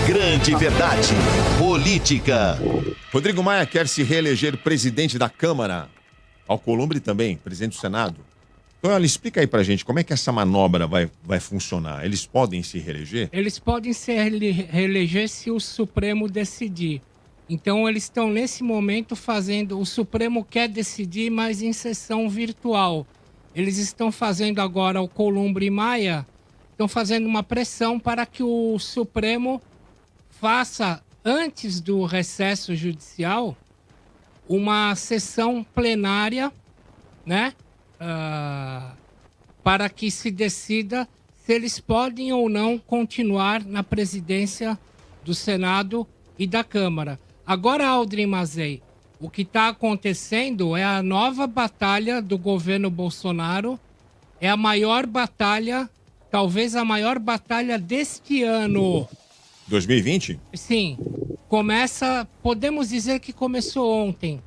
grande verdade. Política. Rodrigo Maia quer se reeleger presidente da Câmara. Alcolumbre também, presidente do Senado. Então, olha, explica aí pra gente como é que essa manobra vai funcionar. Eles podem se reeleger? Eles podem se reeleger se o Supremo decidir. Então, eles estão, nesse momento, fazendo... O Supremo quer decidir, mas em sessão virtual. Eles estão fazendo agora, o Alcolumbre e Maia, estão fazendo uma pressão para que o Supremo faça, antes do recesso judicial, uma sessão plenária, né? Para que se decida se eles podem ou não continuar na presidência do Senado e da Câmara. Agora, Aldrin Mazei, o que está acontecendo é a nova batalha do governo Bolsonaro, é a maior batalha, talvez a maior batalha deste ano. 2020? Sim, podemos dizer que começou ontem,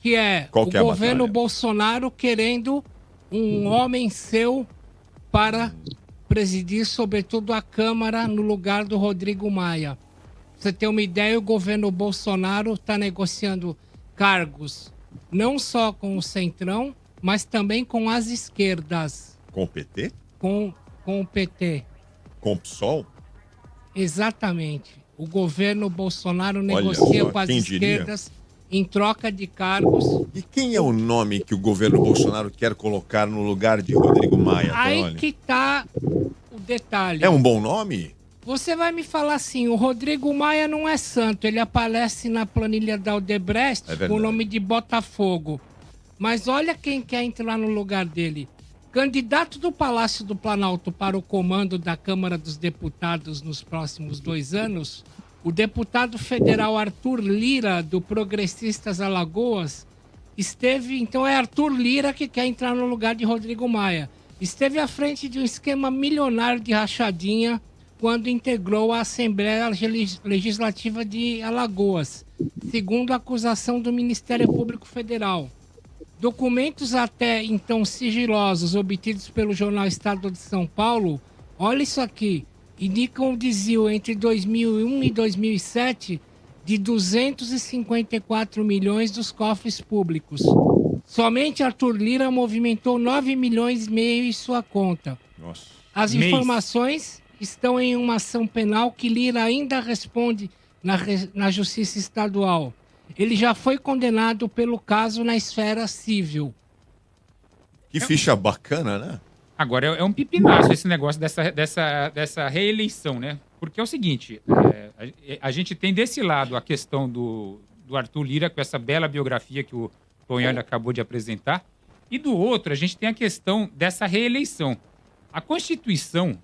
que é Qual que é o a governo batalha? Bolsonaro querendo um homem seu para presidir, sobretudo, a Câmara no lugar do Rodrigo Maia. Pra você ter uma ideia, o governo Bolsonaro está negociando cargos não só com o Centrão, mas também com as esquerdas. Com o PT? Com o PT. Com o PSOL? Exatamente. O governo Bolsonaro Olha negocia só, com as quem diria? esquerdas em troca de cargos. E quem é o nome que o governo Bolsonaro quer colocar no lugar de Rodrigo Maia, Aí Tonoli? que tá o detalhe. É um bom nome? Você vai me falar assim, o Rodrigo Maia não é santo, ele aparece na planilha da Odebrecht É verdade. com o nome de Botafogo. Mas olha quem quer entrar no lugar dele. Candidato do Palácio do Planalto para o comando da Câmara dos Deputados nos próximos 2 anos, o deputado federal Arthur Lira, do Progressistas Alagoas, então é Arthur Lira que quer entrar no lugar de Rodrigo Maia. Esteve à frente de um esquema milionário de rachadinha quando integrou a Assembleia Legislativa de Alagoas, segundo a acusação do Ministério Público Federal. Documentos até então sigilosos obtidos pelo jornal Estado de São Paulo, olha isso aqui, indicam o desvio entre 2001 e 2007 de 254 milhões dos cofres públicos. Somente Arthur Lira movimentou 9 milhões e meio em sua conta. Nossa. As informações estão em uma ação penal que Lira ainda responde na Justiça Estadual. Ele já foi condenado pelo caso na esfera civil. Que ficha bacana, né? Agora, é um pipinaço esse negócio dessa reeleição, né? Porque é o seguinte, a gente tem desse lado a questão do Arthur Lira, com essa bela biografia que o Tonholi acabou de apresentar, e do outro, a gente tem a questão dessa reeleição. A Constituição,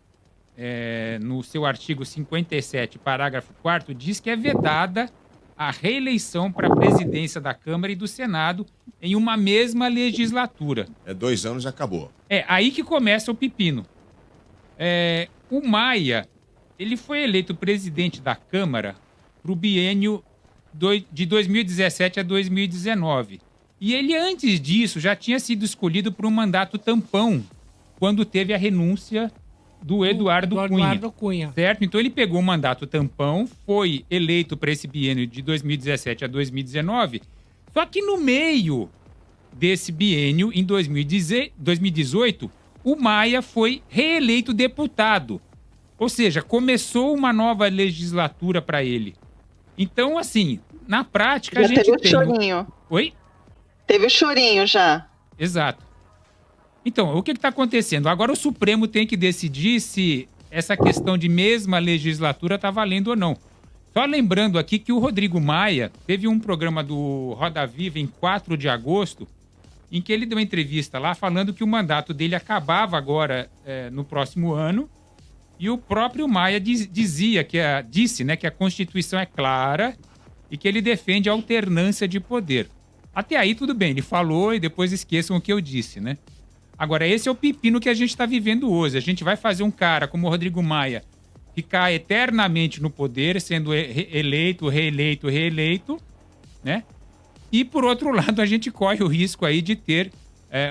no seu artigo 57, parágrafo 4º, diz que é vedada a reeleição para a presidência da Câmara e do Senado em uma mesma legislatura. 2 anos e acabou. É aí que começa o pepino. O Maia, ele foi eleito presidente da Câmara para o biênio de 2017 a 2019. E ele, antes disso, já tinha sido escolhido por um mandato tampão, quando teve a renúncia do Eduardo Cunha. Certo? Então ele pegou o mandato tampão, foi eleito para esse biênio de 2017 a 2019, só que no meio desse biênio, em 2018, o Maia foi reeleito deputado. Ou seja, começou uma nova legislatura para ele. Então, assim, na prática Já a gente teve o tem... chorinho. Oi? Teve o chorinho já. Exato. Então, o que está acontecendo? Agora o Supremo tem que decidir se essa questão de mesma legislatura está valendo ou não. Só lembrando aqui que o Rodrigo Maia teve um programa do Roda Viva em 4 de agosto, em que ele deu uma entrevista lá falando que o mandato dele acabava agora no próximo ano, e o próprio Maia disse que a Constituição é clara e que ele defende a alternância de poder. Até aí tudo bem, ele falou e depois esqueçam o que eu disse, né? Agora, esse é o pepino que a gente está vivendo hoje. A gente vai fazer um cara como o Rodrigo Maia ficar eternamente no poder, sendo eleito, reeleito, né? E, por outro lado, a gente corre o risco aí de ter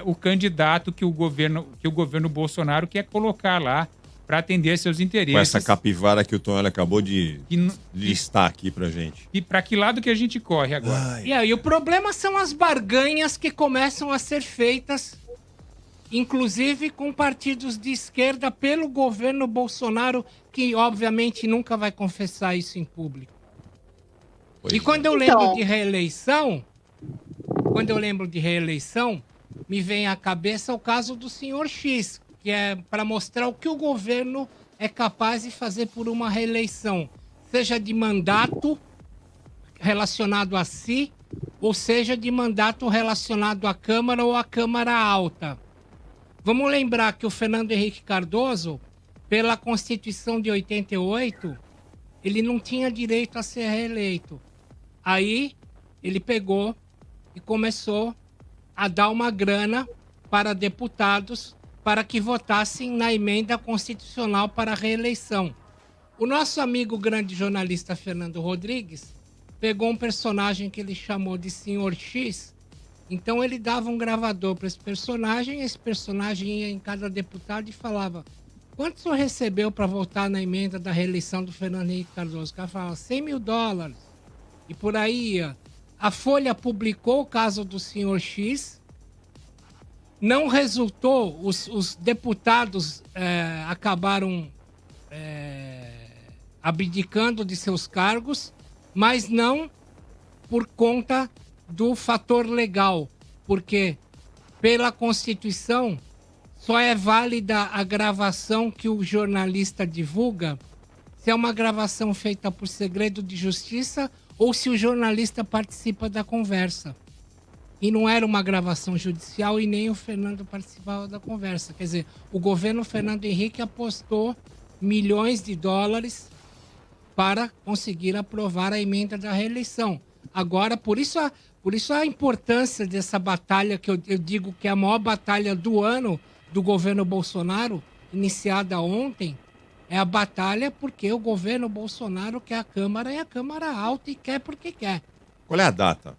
o candidato que o governo Bolsonaro quer colocar lá para atender seus interesses. Com essa capivara que o Tonholi acabou de Que- listar aqui pra gente. E para que lado que a gente corre agora? E aí, o problema são as barganhas que começam a ser feitas, inclusive com partidos de esquerda, pelo governo Bolsonaro, que obviamente nunca vai confessar isso em público. Pois E é. quando eu lembro Então. de reeleição, me vem à cabeça o caso do senhor X, que é para mostrar o que o governo é capaz de fazer por uma reeleição, seja de mandato relacionado a si, ou seja de mandato relacionado à Câmara ou à Câmara Alta. Vamos lembrar que o Fernando Henrique Cardoso, pela Constituição de 88, ele não tinha direito a ser reeleito. Aí ele pegou e começou a dar uma grana para deputados para que votassem na emenda constitucional para a reeleição. O nosso amigo grande jornalista Fernando Rodrigues pegou um personagem que ele chamou de Senhor X. Então ele dava um gravador para esse personagem ia em cada deputado e falava: quanto o senhor recebeu para votar na emenda da reeleição do Fernando Henrique Cardoso? O cara falava $100 mil. E por aí ia. A Folha publicou o caso do senhor X. Não resultou, os deputados acabaram abdicando de seus cargos, mas não por conta do fator legal, porque pela Constituição só é válida a gravação que o jornalista divulga se é uma gravação feita por segredo de justiça ou se o jornalista participa da conversa. E não era uma gravação judicial e nem o Fernando participava da conversa. Quer dizer, o governo Fernando Henrique apostou milhões de dólares para conseguir aprovar a emenda da reeleição. Agora, por isso a importância dessa batalha, que eu digo que é a maior batalha do ano do governo Bolsonaro, iniciada ontem, é a batalha porque o governo Bolsonaro quer a Câmara e a Câmara Alta e quer porque quer. Qual é a data?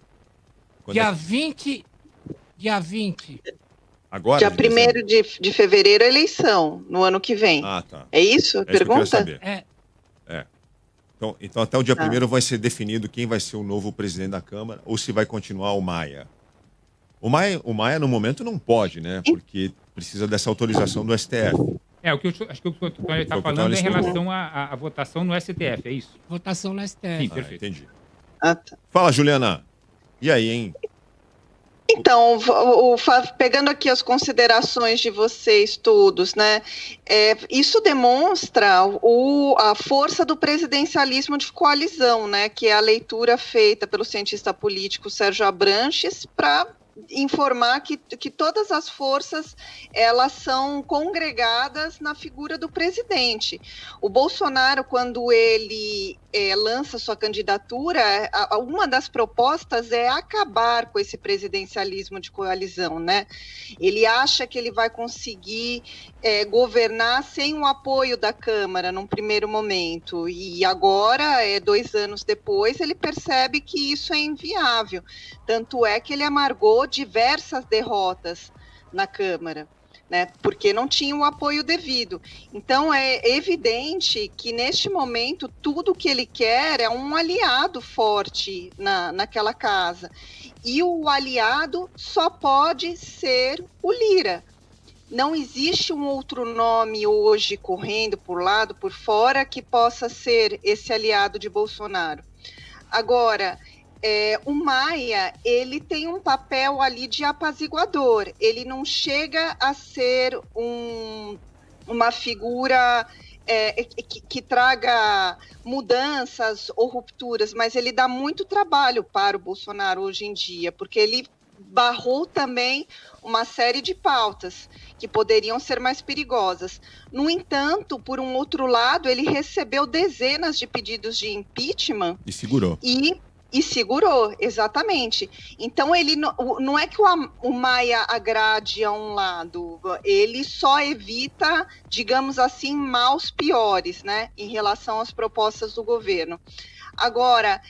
Quando Dia é que- 20. Dia 20. Agora? Dia de dezembro? 1º de fevereiro, a eleição, no ano que vem. Ah, tá. É isso a É isso que eu queria pergunta? saber. É, Então até o dia Tá. 1º vai ser definido quem vai ser o novo presidente da Câmara ou se vai continuar o Maia. O Maia no momento não pode, né? Porque precisa dessa autorização do STF. O que acho que o que o Tonholi está Foi o que o falando é em Tonholi relação à votação no STF, é isso? votação no STF. Sim, Ah, perfeito. entendi. Ah, tá. Fala, Juliana. E aí, hein? Então, pegando aqui as considerações de vocês todos, né? Isso demonstra a força do presidencialismo de coalizão, né? Que é a leitura feita pelo cientista político Sérgio Abranches para informar que todas as forças elas são congregadas na figura do presidente. O Bolsonaro, quando ele lança sua candidatura, uma das propostas é acabar com esse presidencialismo de coalizão, né? Ele acha que ele vai conseguir governar sem o apoio da Câmara num primeiro momento, e agora, 2 anos depois, ele percebe que isso é inviável. Tanto é que ele amargou diversas derrotas na Câmara, né, porque não tinha o apoio devido. Então, é evidente que, neste momento, tudo que ele quer é um aliado forte naquela casa. E o aliado só pode ser o Lira. Não existe um outro nome hoje correndo por lado, por fora, que possa ser esse aliado de Bolsonaro. Agora, o Maia, ele tem um papel ali de apaziguador. Ele não chega a ser uma figura que traga mudanças ou rupturas, mas ele dá muito trabalho para o Bolsonaro hoje em dia, porque ele barrou também uma série de pautas que poderiam ser mais perigosas. No entanto, por um outro lado, ele recebeu dezenas de pedidos de impeachment E segurou. e segurou, exatamente. Então, ele não é que o Maia agrade a um lado, ele só evita, digamos assim, maus piores, né, em relação às propostas do governo. Agora,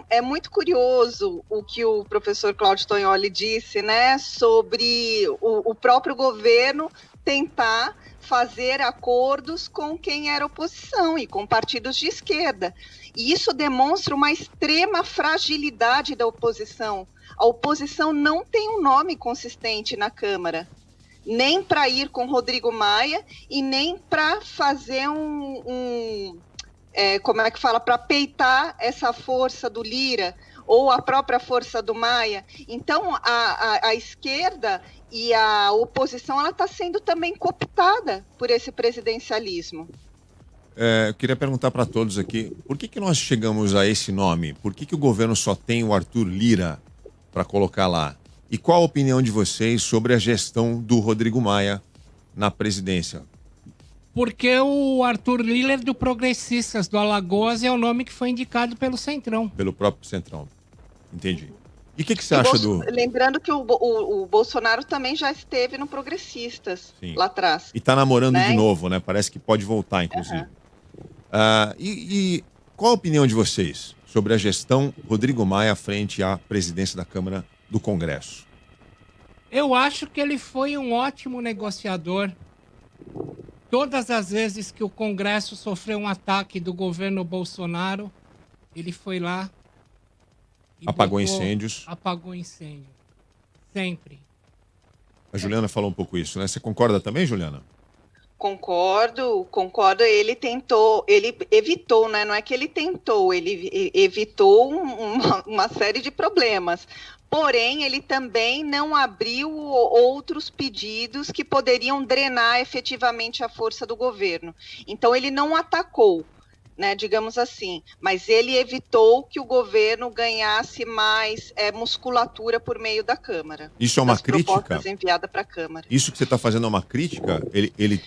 é muito curioso o que o professor Cláudio Tonholi disse, né, sobre o próprio governo tentar fazer acordos com quem era oposição e com partidos de esquerda. E isso demonstra uma extrema fragilidade da oposição. A oposição não tem um nome consistente na Câmara, nem para ir com Rodrigo Maia e nem para fazer para peitar essa força do Lira ou a própria força do Maia. Então, a esquerda e a oposição ela está sendo também cooptada por esse presidencialismo. Eu queria perguntar para todos aqui, por que nós chegamos a esse nome? Por que o governo só tem o Arthur Lira para colocar lá? E qual a opinião de vocês sobre a gestão do Rodrigo Maia na presidência? Porque o Arthur Lira do Progressistas do Alagoas é o nome que foi indicado pelo Centrão. Pelo próprio Centrão. Entendi. E o que você acha do... Lembrando que o Bolsonaro também já esteve no Progressistas, Sim. lá atrás. E está namorando né? de novo, né? Parece que pode voltar, inclusive. E qual a opinião de vocês sobre a gestão Rodrigo Maia frente à presidência da Câmara do Congresso? Eu acho que ele foi um ótimo negociador. Todas as vezes que o Congresso sofreu um ataque do governo Bolsonaro, ele foi lá e Apagou incêndios. Apagou incêndio. Sempre. A Juliana falou um pouco isso, né? Você concorda também, Juliana? Concordo. Ele evitou, né? Não é que ele tentou, ele evitou uma série de problemas. Porém, ele também não abriu outros pedidos que poderiam drenar efetivamente a força do governo. Então, ele não atacou, né, digamos assim, mas ele evitou que o governo ganhasse mais musculatura por meio da Câmara. Isso é uma crítica? Propostas enviadas para a Câmara. Isso que você está fazendo é uma crítica? Ele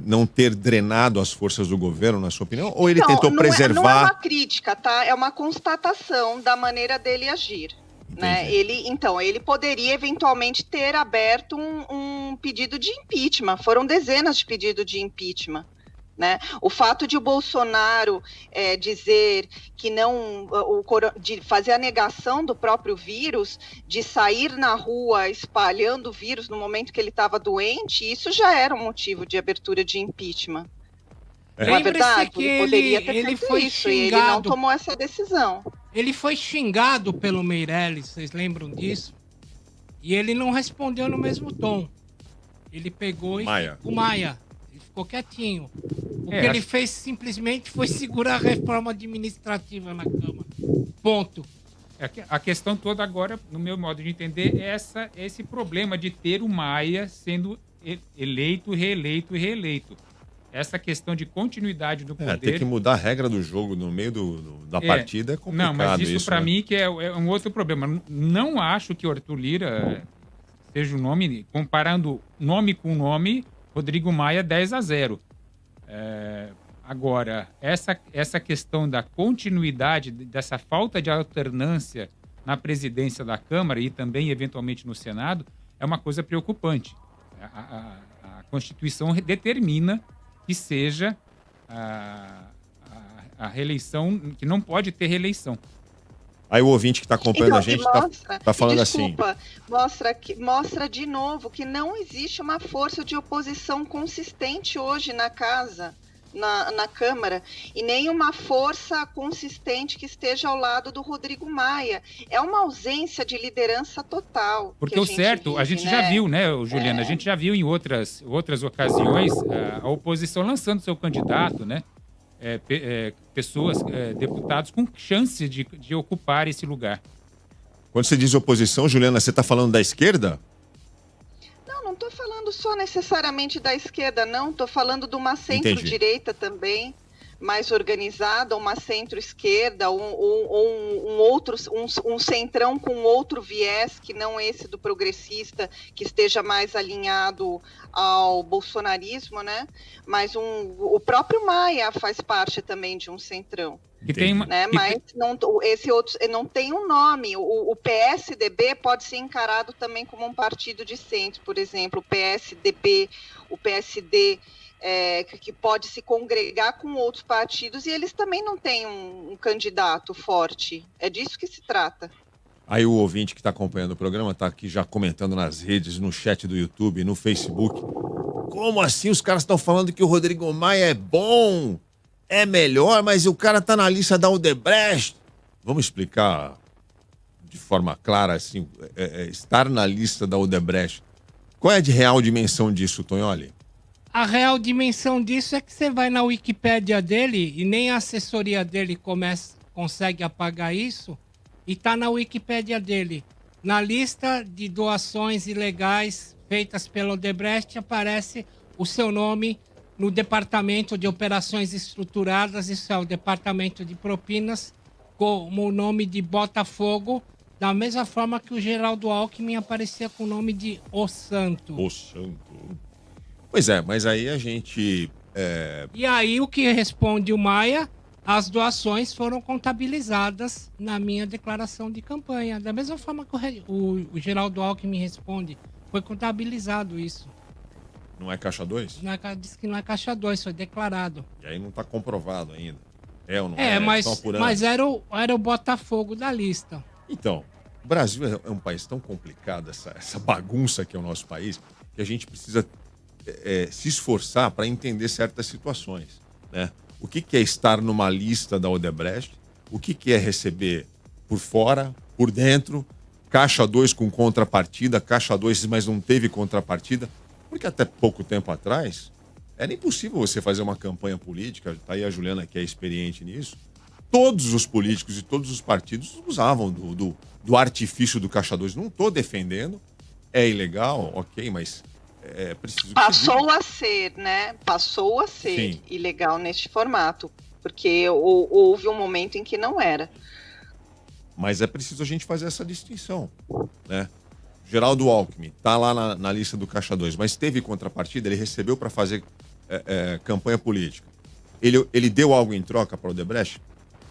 não ter drenado as forças do governo, na sua opinião? Ou ele tentou preservar... Não é uma crítica, tá? É uma constatação da maneira dele agir. Né? Ele poderia eventualmente ter aberto um pedido de impeachment. Foram dezenas de pedidos de impeachment. Né? O fato de o Bolsonaro dizer que não, de fazer a negação do próprio vírus, de sair na rua espalhando o vírus no momento que ele estava doente, isso já era um motivo de abertura de impeachment. Não é verdade? Que ele poderia ter ele feito foi isso, e xingado. ele não tomou essa decisão. Ele foi xingado pelo Meirelles, vocês lembram disso? E ele não respondeu no mesmo tom. Ele pegou o Maia. Ele ficou quietinho. O que ele fez simplesmente foi segurar a reforma administrativa na Câmara. Ponto. A questão toda agora, no meu modo de entender, é esse problema de ter o Maia sendo eleito, reeleito e reeleito. Essa questão de continuidade do poder... Tem que mudar a regra do jogo no meio da partida é complicado. Não, mas isso para né? mim que é um outro problema. Não acho que o Arthur Lira seja o nome, comparando nome com nome, Rodrigo Maia 10-0. Agora, essa questão da continuidade, dessa falta de alternância na presidência da Câmara e também, eventualmente, no Senado, é uma coisa preocupante. A Constituição determina que seja a reeleição, que não pode ter reeleição. Aí o ouvinte que está acompanhando a gente está falando mostra de novo que não existe uma força de oposição consistente hoje na casa, na Câmara, e nem uma força consistente que esteja ao lado do Rodrigo Maia. É uma ausência de liderança total. Porque o certo, a gente já viu, né, Juliana? A gente já viu em outras ocasiões a oposição lançando seu candidato, né? Pessoas, deputados com chance de ocupar esse lugar. Quando você diz oposição, Juliana, você está falando da esquerda? Não estou falando só necessariamente da esquerda, não. Estou falando de uma centro-direita também, mais organizada, uma centro-esquerda, um centrão com outro viés, que não esse do progressista, que esteja mais alinhado ao bolsonarismo, né? Mas o próprio Maia faz parte também de um centrão. Mas esse outro não tem um nome. O PSDB pode ser encarado também como um partido de centro, por exemplo, o PSDB, o PSD, que pode se congregar com outros partidos, e eles também não têm um candidato forte. É disso que se trata. Aí o ouvinte que está acompanhando o programa está aqui já comentando nas redes, no chat do YouTube, no Facebook. Como assim os caras estão falando que o Rodrigo Maia é bom, é melhor, mas o cara tá na lista da Odebrecht? Vamos explicar de forma clara, assim, estar na lista da Odebrecht. Qual é a real dimensão disso, Tonholi? A real dimensão disso é que você vai na Wikipédia dele e nem a assessoria dele consegue apagar isso, e tá na Wikipédia dele. Na lista de doações ilegais feitas pela Odebrecht aparece o seu nome no Departamento de Operações Estruturadas, isso é o Departamento de Propinas, como o nome de Botafogo, da mesma forma que o Geraldo Alckmin aparecia com o nome de O Santo. O Santo. Pois é, mas aí a gente... E aí o que responde o Maia? As doações foram contabilizadas na minha declaração de campanha. Da mesma forma que o Geraldo Alckmin responde, foi contabilizado isso. Não é caixa 2? Diz que não é caixa 2, foi declarado. E aí não está comprovado ainda. É ou não é? Mas apurando. era o Botafogo da lista. Então, o Brasil é um país tão complicado, essa bagunça que é o nosso país, que a gente precisa se esforçar para entender certas situações, né? O que é estar numa lista da Odebrecht, o que é receber por fora, por dentro, caixa 2 com contrapartida, caixa 2, mas não teve contrapartida, porque até pouco tempo atrás era impossível você fazer uma campanha política, tá aí a Juliana que é experiente nisso, todos os políticos e todos os partidos usavam do artifício do caixa 2. Não estou defendendo, é ilegal, ok, mas é preciso... Passou a ser, né? Passou a ser Sim. ilegal neste formato, porque houve um momento em que não era. Mas é preciso a gente fazer essa distinção, né? Geraldo Alckmin está lá na lista do Caixa 2, mas teve contrapartida, ele recebeu para fazer campanha política. Ele deu algo em troca para o Odebrecht?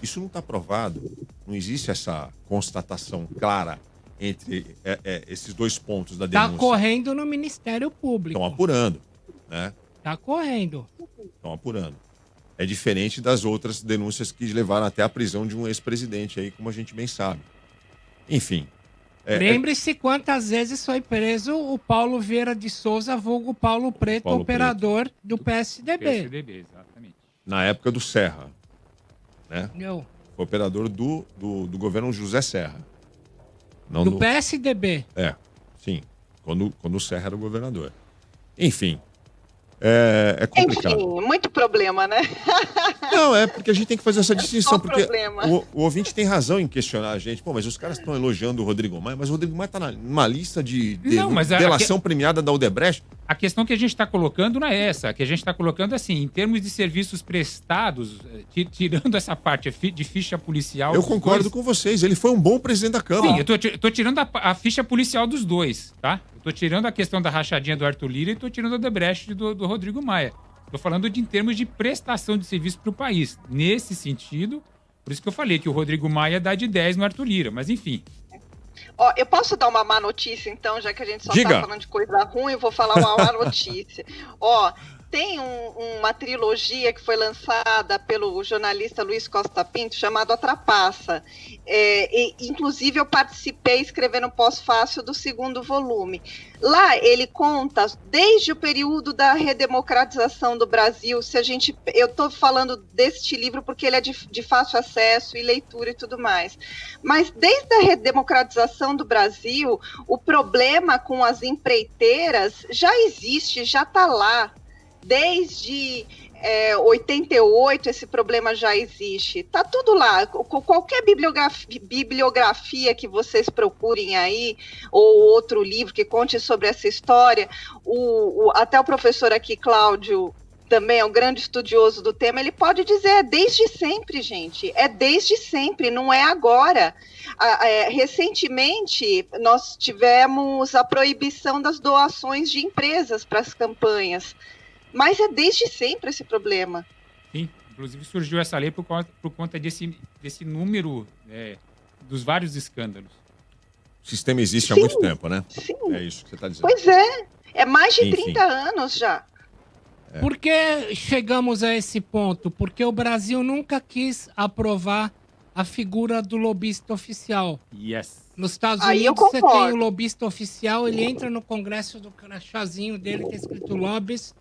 Isso não está provado. Não existe essa constatação clara entre esses dois pontos da denúncia. Está correndo no Ministério Público. Estão apurando, né? Está correndo. Estão apurando. É diferente das outras denúncias que levaram até a prisão de um ex-presidente aí, como a gente bem sabe. Enfim. Lembre-se quantas vezes foi preso o Paulo Vieira de Souza, vulgo Paulo Preto, Paulo operador do PSDB. PSDB, exatamente. Na época do Serra, né? Não. Foi operador do governo José Serra. Não Do PSDB. Sim. Quando o Serra era o governador. Enfim. É complicado. Enfim, muito problema, né? Não, porque a gente tem que fazer essa distinção. Só Porque problema. o ouvinte tem razão em questionar a gente. Pô, mas os caras estão elogiando o Rodrigo Maia, mas o Rodrigo Maia está numa lista de Não, mas delação premiada da Odebrecht. A questão que a gente está colocando não é essa. A que a gente está colocando assim, em termos de serviços prestados, tirando essa parte de ficha policial... Eu concordo com vocês. Ele foi um bom presidente da Câmara. Sim, eu tô tirando a ficha policial dos dois, tá? Eu tô tirando a questão da rachadinha do Arthur Lira e tô tirando a Odebrecht do Rodrigo Maia. Tô falando em termos de prestação de serviço para o país. Nesse sentido, por isso que eu falei que o Rodrigo Maia dá de 10 no Arthur Lira, mas enfim... Ó, eu posso dar uma má notícia, então, já que a gente só Diga. tá falando de coisa ruim, eu vou falar uma má notícia. Ó, tem uma trilogia que foi lançada pelo jornalista Luiz Costa Pinto, chamado A Trapaça. Inclusive, eu participei escrevendo pós-fácil do segundo volume. Lá ele conta, desde o período da redemocratização do Brasil, eu estou falando deste livro porque ele é de fácil acesso e leitura e tudo mais, mas desde a redemocratização do Brasil, o problema com as empreiteiras já existe, já está lá. Desde 88 esse problema já existe. Tá tudo lá. Qualquer bibliografia que vocês procurem aí, ou outro livro que conte sobre essa história, até o professor aqui, Cláudio, também é um grande estudioso do tema, ele pode dizer, é desde sempre, gente. É desde sempre, não é agora. Recentemente, nós tivemos a proibição das doações de empresas para as campanhas. Mas é desde sempre esse problema. Sim, inclusive surgiu essa lei por conta desse número dos vários escândalos. O sistema existe há muito tempo, né? Sim. É isso que você está dizendo. Pois é mais de Enfim. 30 anos já. Por que chegamos a esse ponto? Porque o Brasil nunca quis aprovar a figura do lobista oficial. Yes. Nos Estados Aí eu Unidos, você tem concordo. o lobista oficial, ele entra no Congresso do crachazinho dele, que é escrito lobbyist,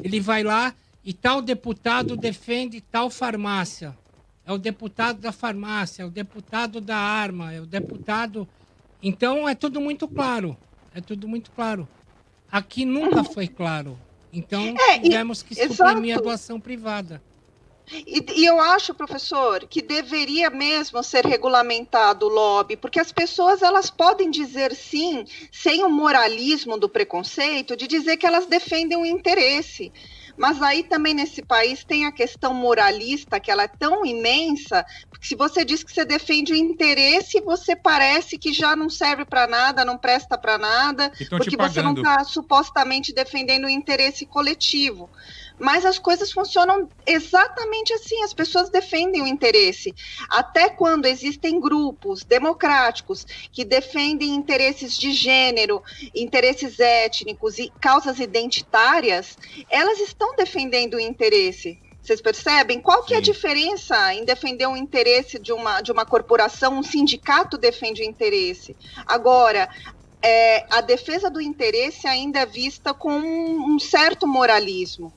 ele vai lá e tal deputado defende tal farmácia. É o deputado da farmácia, é o deputado da arma, é o deputado... Então, é tudo muito claro. É tudo muito claro. Aqui nunca foi claro. Então, tivemos que suprimir a doação privada. E eu acho, professor, que deveria mesmo ser regulamentado o lobby, porque as pessoas elas podem dizer sim, sem o moralismo do preconceito, de dizer que elas defendem um interesse. Mas aí também nesse país tem a questão moralista, que ela é tão imensa, porque se você diz que você defende o interesse, você parece que já não serve para nada, não presta para nada, porque você não está supostamente defendendo o interesse coletivo. Mas as coisas funcionam exatamente assim, as pessoas defendem o interesse. Até quando existem grupos democráticos que defendem interesses de gênero, interesses étnicos e causas identitárias, elas estão defendendo o interesse. Vocês percebem? Qual que é a diferença em defender um interesse de uma corporação? Um sindicato defende o interesse. Agora, a defesa do interesse ainda é vista com um certo moralismo.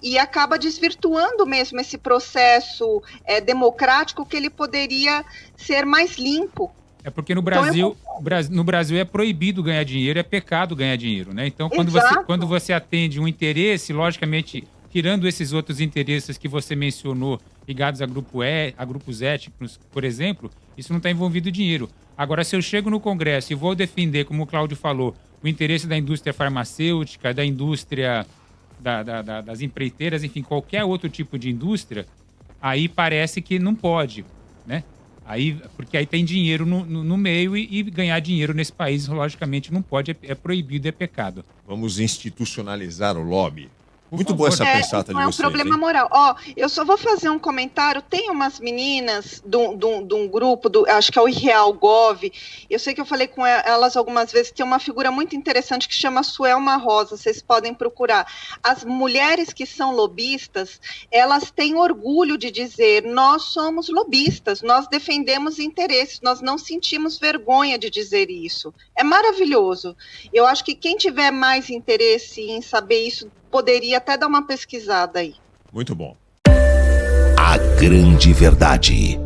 E acaba desvirtuando mesmo esse processo democrático que ele poderia ser mais limpo. É porque no Brasil, no Brasil é proibido ganhar dinheiro, é pecado ganhar dinheiro, né? Então, quando você atende um interesse, logicamente, tirando esses outros interesses que você mencionou, ligados a grupos étnicos, por exemplo, isso não está envolvido dinheiro. Agora, se eu chego no Congresso e vou defender, como o Cláudio falou, o interesse da indústria farmacêutica, da indústria... das empreiteiras, enfim, qualquer outro tipo de indústria, aí parece que não pode, né? Porque aí tem dinheiro no meio e ganhar dinheiro nesse país, logicamente, não pode, é proibido, é pecado. Vamos institucionalizar o lobby. Muito boa essa pensata de vocês. É um problema moral. Eu só vou fazer um comentário. Tem umas meninas de um grupo, acho que é o Real Gov. Eu sei que eu falei com elas algumas vezes. Tem uma figura muito interessante que chama Suelma Rosa. Vocês podem procurar. As mulheres que são lobistas, elas têm orgulho de dizer: nós somos lobistas, nós defendemos interesses, nós não sentimos vergonha de dizer isso. É maravilhoso. Eu acho que quem tiver mais interesse em saber isso poderia até dar uma pesquisada aí. Muito bom. A grande verdade.